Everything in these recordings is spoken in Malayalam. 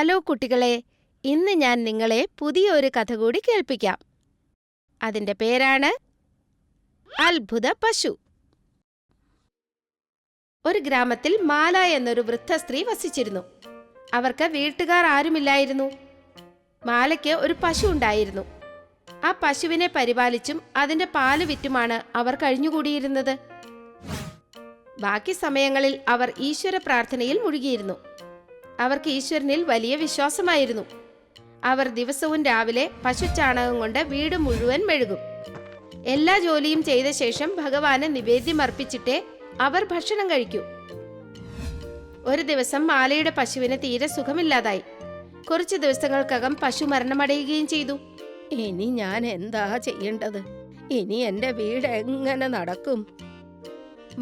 ഹലോ കുട്ടികളെ, ഇന്ന് ഞാൻ നിങ്ങളെ പുതിയൊരു കഥ കൂടി കേൾപ്പിക്കാം. അതിന്റെ പേരാണ് അത്ഭുത പശു. ഒരു ഗ്രാമത്തിൽ മാല എന്നൊരു വൃദ്ധ സ്ത്രീ വസിച്ചിരുന്നു. അവർക്ക് വീട്ടുകാർ ആരുമില്ലായിരുന്നു. മാലയ്ക്ക് ഒരു പശു ഉണ്ടായിരുന്നു. ആ പശുവിനെ പരിപാലിച്ചും അതിന്റെ പാല് വിറ്റുമാണ് അവർ കഴിഞ്ഞുകൂടിയിരുന്നത്. ബാക്കി സമയങ്ങളിൽ അവർ ഈശ്വര പ്രാർത്ഥനയിൽ മുഴുകിയിരുന്നു. അവർക്ക് ഈശ്വരനിൽ വലിയ വിശ്വാസമായിരുന്നു. അവർ ദിവസവും രാവിലെ പശുചാണകം കൊണ്ട് വീട് മുഴുവൻ മെഴുകും. എല്ലാ ജോലിയും ചെയ്ത ശേഷം ഭഗവാന് നിവേദ്യം അർപ്പിച്ചിട്ടേ അവർ ഭക്ഷണം കഴിക്കൂ. ഒരു ദിവസം മാലയുടെ പശുവിന് തീരെ സുഖമില്ലാതായി. കുറച്ചു ദിവസങ്ങൾക്കകം പശു മരണമടയുകയും ചെയ്തു. ഇനി ഞാൻ എന്താ ചെയ്യേണ്ടത്? ഇനി എന്റെ വീട് എങ്ങനെ നടക്കും?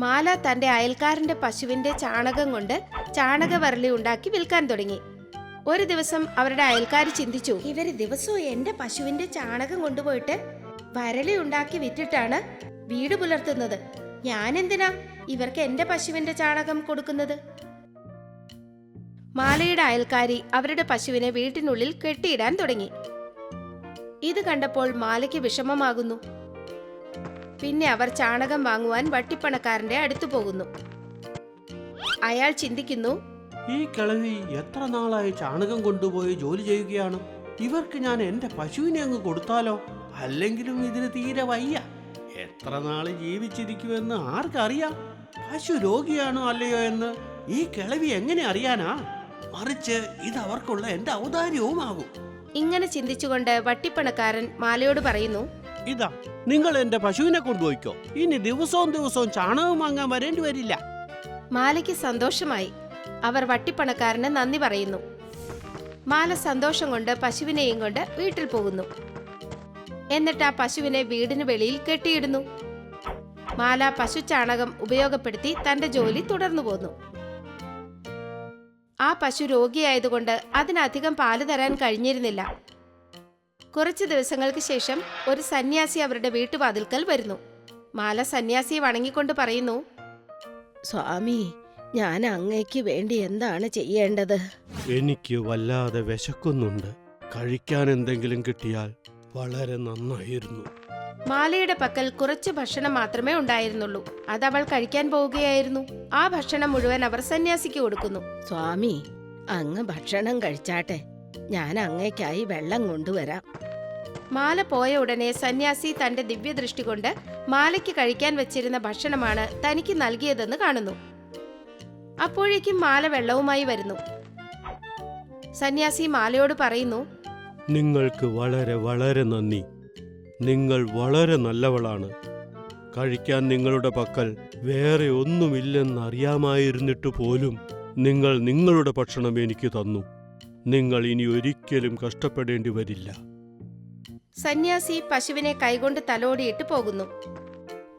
മാല തന്റെ അയൽക്കാരന്റെ പശുവിന്റെ ചാണകം കൊണ്ട് ചാണകവരളി ഉണ്ടാക്കി വിൽക്കാൻ തുടങ്ങി. ഒരു ദിവസം അവരുടെ അയൽക്കാർ ചിന്തിച്ചു, ഇവര് ദിവസവും എന്റെ പശുവിന്റെ ചാണകം കൊണ്ടുപോയിട്ട് വരളി ഉണ്ടാക്കി വിറ്റിട്ടാണ് വീട് പുലർത്തുന്നത്. ഞാനെന്തിനാ ഇവർക്ക് എന്റെ പശുവിന്റെ ചാണകം കൊടുക്കുന്നത്? മാലയുടെ അയൽക്കാരി അവരുടെ പശുവിനെ വീട്ടിനുള്ളിൽ കെട്ടിയിടാൻ തുടങ്ങി. ഇത് കണ്ടപ്പോൾ മാലയ്ക്ക് വിഷമമാകുന്നു. പിന്നെ അവർ ചാണകം വാങ്ങുവാൻ വട്ടിപ്പണക്കാരന്റെ അടുത്തു പോകുന്നു. അയാൾ ചിന്തിക്കുന്നു, ഈ കിളവി എത്ര നാളായി ചാണകം കൊണ്ടുപോയി ജോലി ചെയ്യുകയാണ്. ഇവർക്ക് ഞാൻ എന്റെ പശുവിനെ അങ്ങ് കൊടുത്താലോ? അല്ലെങ്കിലും ഇതിന് തീരെ വയ്യ. എത്ര നാള് ജീവിച്ചിരിക്കുമെന്ന് ആർക്കറിയാം? പശു രോഗിയാണോ അല്ലയോ എന്ന് ഈ കിളവി എങ്ങനെ അറിയാനാ? മറിച്ച് ഇത് അവർക്കുള്ള എന്റെ ഔദാര്യവുമാകും. ഇങ്ങനെ ചിന്തിച്ചുകൊണ്ട് വട്ടിപ്പണക്കാരൻ മാലയോട് പറയുന്നു, ഇതാ, നിങ്ങൾ എന്റെ പശുവിനെ കൊണ്ടുപോയിക്കോ. ഇനി ദിവസവും ചാണകം വാങ്ങാൻ വരേണ്ടി വരില്ല. മാലയ്ക്ക് സന്തോഷമായി. അവർ വട്ടിപ്പണക്കാരന് നന്ദി പറയുന്നു. മാല സന്തോഷം കൊണ്ട് പശുവിനെയും കൊണ്ട് വീട്ടിൽ പോകുന്നു. എന്നിട്ട് ആ പശുവിനെ വീടിന് വെളിയിൽ കെട്ടിയിടുന്നു. മാല പശു ചാണകം ഉപയോഗപ്പെടുത്തി തന്റെ ജോലി തുടർന്നു പോന്നു. ആ പശു രോഗിയായതുകൊണ്ട് അതിനധികം പാല് തരാൻ കഴിഞ്ഞിരുന്നില്ല. കുറച്ചു ദിവസങ്ങൾക്ക് ശേഷം ഒരു സന്യാസി അവരുടെ വീട്ടുവാതിൽക്കൽ വരുന്നു. മാല സന്യാസിയെ വണങ്ങിക്കൊണ്ട് പറയുന്നു, സ്വാമി, ഞാൻ അങ്ങയ്ക്ക് വേണ്ടി എന്താണ് ചെയ്യേണ്ടത്? എനിക്ക് വല്ലാതെ വിശക്കുന്നുണ്ട്. കഴിക്കാൻ എന്തെങ്കിലും കിട്ടിയാൽ വളരെ നന്നായിരുന്നു. മാലയുടെ പക്കൽ കുറച്ച് ഭക്ഷണം മാത്രമേ ഉണ്ടായിരുന്നുള്ളൂ. അതവൾ കഴിക്കാൻ പോവുകയായിരുന്നു. ആ ഭക്ഷണം മുഴുവൻ അവർ സന്യാസിക്ക് കൊടുക്കുന്നു. സ്വാമി, അങ്ങ് ഭക്ഷണം കഴിച്ചാട്ടെ, ഞാൻ അങ്ങയ്ക്കായി വെള്ളം കൊണ്ടുവരാം. മാല പോയ ഉടനെ സന്യാസി തന്റെ ദിവ്യദൃഷ്ടി കൊണ്ട് മാലയ്ക്ക് കഴിക്കാൻ വെച്ചിരുന്ന ഭക്ഷണമാണ് തനിക്ക് നൽകിയതെന്ന് കാണുന്നു. അപ്പോഴേക്കും മാല വെള്ളവുമായി വരുന്നു. സന്യാസി മാലയോട് പറയുന്നു, നിങ്ങൾക്ക് വളരെ വളരെ നന്ദി. നിങ്ങൾ വളരെ നല്ലവളാണ്. കഴിക്കാൻ നിങ്ങളുടെ പക്കൽ വേറെ ഒന്നുമില്ലെന്നറിയാമായിരുന്നിട്ട് പോലും നിങ്ങൾ നിങ്ങളുടെ ഭക്ഷണം എനിക്ക് തന്നു. നിങ്ങൾ ഇനി ഒരിക്കലും കഷ്ടപ്പെടേണ്ടി വരില്ല. സന്യാസി പശുവിനെ കൈകൊണ്ട് തലോടിയിട്ട് പോകുന്നു.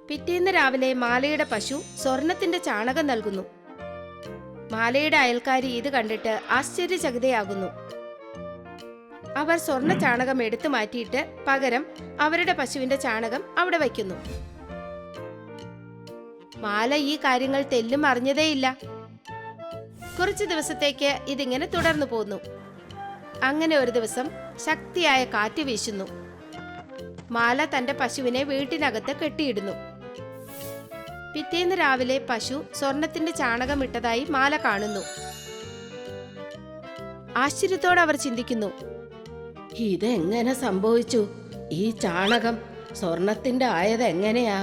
പിറ്റേന്ന് രാവിലെ മാലയുടെ പശു സ്വർണത്തിന്റെ ചാണകം നൽകുന്നു. മാലയുടെ അയൽക്കാരി ഇത് കണ്ടിട്ട് ആശ്ചര്യചകിതയാകുന്നു. അവർ സ്വർണ്ണ ചാണകം എടുത്തു മാറ്റിയിട്ട് പകരം അവരുടെ പശുവിന്റെ ചാണകം അവിടെ വയ്ക്കുന്നു. മാല ഈ കാര്യങ്ങൾ തെല്ലും അറിഞ്ഞതേയില്ല. കുറച്ചു ദിവസത്തേക്ക് ഇതിങ്ങനെ തുടർന്നു പോന്നു. അങ്ങനെ ഒരു ദിവസം ശക്തിയായ കാറ്റ് വീശുന്നു. മാല തന്റെ പശുവിനെ വീട്ടിനകത്ത് കെട്ടിയിടുന്നു. പിറ്റേന്ന് രാവിലെ പശു സ്വർണത്തിന്റെ ചാണകം ഇട്ടതായി മാല കാണുന്നു. ആശ്ചര്യത്തോടെ അവർ ചിന്തിക്കുന്നു, ഇതെങ്ങനെ സംഭവിച്ചു? ഈ ചാണകം സ്വർണത്തിന്റെ ആയത് എങ്ങനെയാ?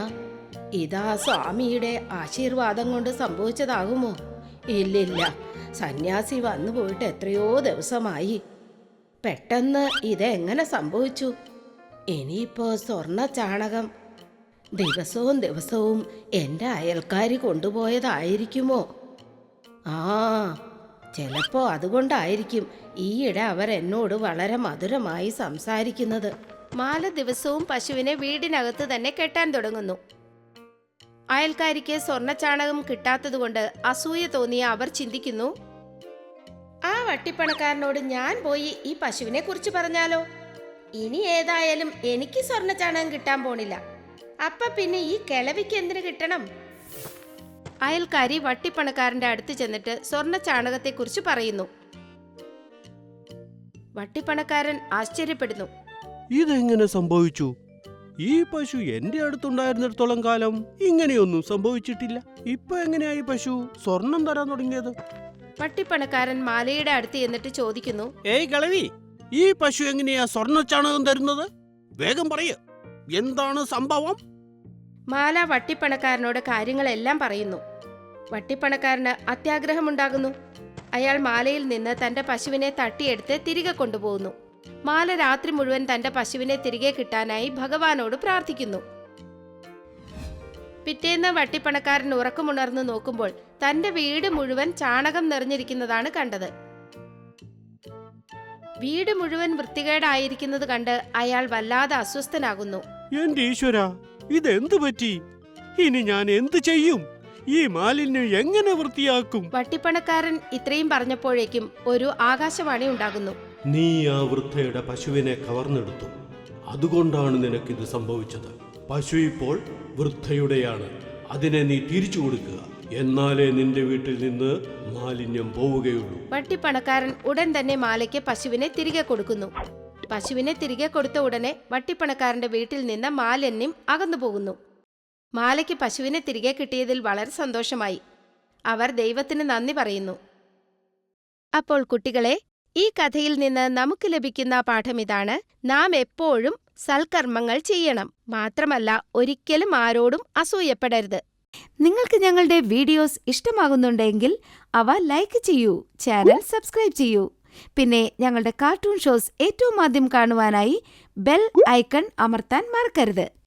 ഇതാ സ്വാമിയുടെ ആശീർവാദം കൊണ്ട് സംഭവിച്ചതാകുമോ? ഇല്ലില്ല, സന്യാസി വന്നു പോയിട്ട് എത്രയോ ദിവസമായി. പെട്ടെന്ന് ഇതെങ്ങനെ സംഭവിച്ചു? ഇനിയിപ്പോ സ്വർണ്ണ ചാണകം ദിവസവും എൻ്റെ അയൽക്കാരി കൊണ്ടുപോയതായിരിക്കുമോ? ആ, ചിലപ്പോ അതുകൊണ്ടായിരിക്കും ഈയിടെ അവർ എന്നോട് വളരെ മധുരമായി സംസാരിക്കുന്നത്. മാല ദിവസവും പശുവിനെ വീടിനകത്ത് തന്നെ കെട്ടാൻ തുടങ്ങുന്നു. അയൽക്കാരിക്ക് സ്വർണ്ണ ചാണകം കിട്ടാത്തതുകൊണ്ട് അസൂയ തോന്നിയ അവർ ചിന്തിക്കുന്നു, ആ വട്ടിപ്പണക്കാരനോട് ഞാൻ പോയി ഈ പശുവിനെ കുറിച്ച് പറഞ്ഞാലോ? ഇനി ഏതായാലും എനിക്ക് സ്വർണ്ണ ചാണകം കിട്ടാൻ പോണില്ല. അപ്പ പിന്നെ ഈ കിളവിക്ക് എന്തിനു കിട്ടണം? അയൽക്കാരി വട്ടിപ്പണക്കാരന്റെ അടുത്ത് ചെന്നിട്ട് സ്വർണ്ണ ചാണകത്തെക്കുറിച്ച് പറയുന്നു. വട്ടിപ്പണക്കാരൻ ആശ്ചര്യപ്പെടുന്നു. ഇതെങ്ങനെ സംഭവിച്ചു? ഈ പശു എന്റെ അടുത്തുണ്ടായിരുന്നിടത്തോളം കാലം ഇങ്ങനെയൊന്നും സംഭവിച്ചിട്ടില്ല. ഇപ്പൊ എങ്ങനെയായി പശു സ്വർണം തരാൻ തുടങ്ങിയത്? വട്ടിപ്പണക്കാരൻ മാലയുടെ അടുത്ത് എന്നിട്ട് ചോദിക്കുന്നു, ഏയ് കളവി, ഈ പശു എങ്ങനെയാ സ്വർണ്ണ ചാണകം തരുന്നത്? വേഗം പറയ, എന്താണ് സംഭവം? മാല വട്ടിപ്പണക്കാരനോട് കാര്യങ്ങളെല്ലാം പറയുന്നു. വട്ടിപ്പണക്കാരന് അത്യാഗ്രഹമുണ്ടാകുന്നു. അയാൾ മാലയിൽ നിന്ന് തന്റെ പശുവിനെ തട്ടിയെടുത്ത് തിരികെ കൊണ്ടുപോകുന്നു. മാല രാത്രി മുഴുവൻ തന്റെ പശുവിനെ തിരികെ കിട്ടാനായി ഭഗവാനോട് പ്രാർത്ഥിക്കുന്നു. പിറ്റേന്ന് വട്ടിപ്പണക്കാരൻ ഉറക്കമുണർന്ന് നോക്കുമ്പോൾ തന്റെ വീട് മുഴുവൻ ചാണകം നിറഞ്ഞിരിക്കുന്നതാണ് കണ്ടത്. വീട് മുഴുവൻ വൃത്തികേടായിരിക്കുന്നത് കണ്ട് അയാൾ വല്ലാതെ അസ്വസ്ഥനാകുന്നു. എന്റെ ഈശ്വര, ഇതെന്തു പറ്റി? ഇനി ഞാൻ എന്തു ചെയ്യും? ഈ മാലിന്യം എങ്ങനെ വൃത്തിയാക്കും? വട്ടിപ്പണക്കാരൻ ഇത്രയും പറഞ്ഞപ്പോഴേക്കും ഒരു ആകാശവാണി ഉണ്ടാകുന്നു. നീ ആ വൃദ്ധയുടെ പശുവിനെ കവർന്നെടുത്തു. അതുകൊണ്ടാണ് നിനക്കിത് സംഭവിച്ചത്. പശു ഇപ്പോൾ വൃദ്ധയുടെയാണ്. അതിനെ നീ തിരിച്ചു കൊടുക്കുക. എന്നാലേ നിന്റെ വീട്ടിൽ നിന്ന് മാലിന്യം പോവുകയുള്ളൂ. വട്ടിപ്പണക്കാരൻ ഉടൻ തന്നെ മാലയ്ക്ക് പശുവിനെ തിരികെ കൊടുക്കുന്നു. പശുവിനെ തിരികെ കൊടുത്ത ഉടനെ വട്ടിപ്പണക്കാരന്റെ വീട്ടിൽ നിന്ന് മാലിന്യം അകന്നു പോകുന്നു. മാലയ്ക്ക് പശുവിനെ തിരികെ കിട്ടിയതിൽ വളരെ സന്തോഷമായി. അവർ ദൈവത്തിന് നന്ദി പറയുന്നു. അപ്പോൾ കുട്ടികളെ, ഈ കഥയിൽ നിന്ന് നമുക്ക് ലഭിക്കുന്ന പാഠം ഇതാണ്: നാം എപ്പോഴും സൽക്കർമ്മങ്ങൾ ചെയ്യണം. മാത്രമല്ല, ഒരിക്കലും ആരോടും അസൂയപ്പെടരുത്. നിങ്ങൾക്ക് ഞങ്ങളുടെ വീഡിയോസ് ഇഷ്ടമാകുന്നുണ്ടെങ്കിൽ അവ ലൈക്ക് ചെയ്യൂ, ചാനൽ സബ്സ്ക്രൈബ് ചെയ്യൂ. പിന്നെ ഞങ്ങളുടെ കാർട്ടൂൺ ഷോസ് ഏറ്റവും ആദ്യം കാണുവാനായി ബെൽ ഐക്കൺ അമർത്താൻ മറക്കരുത്.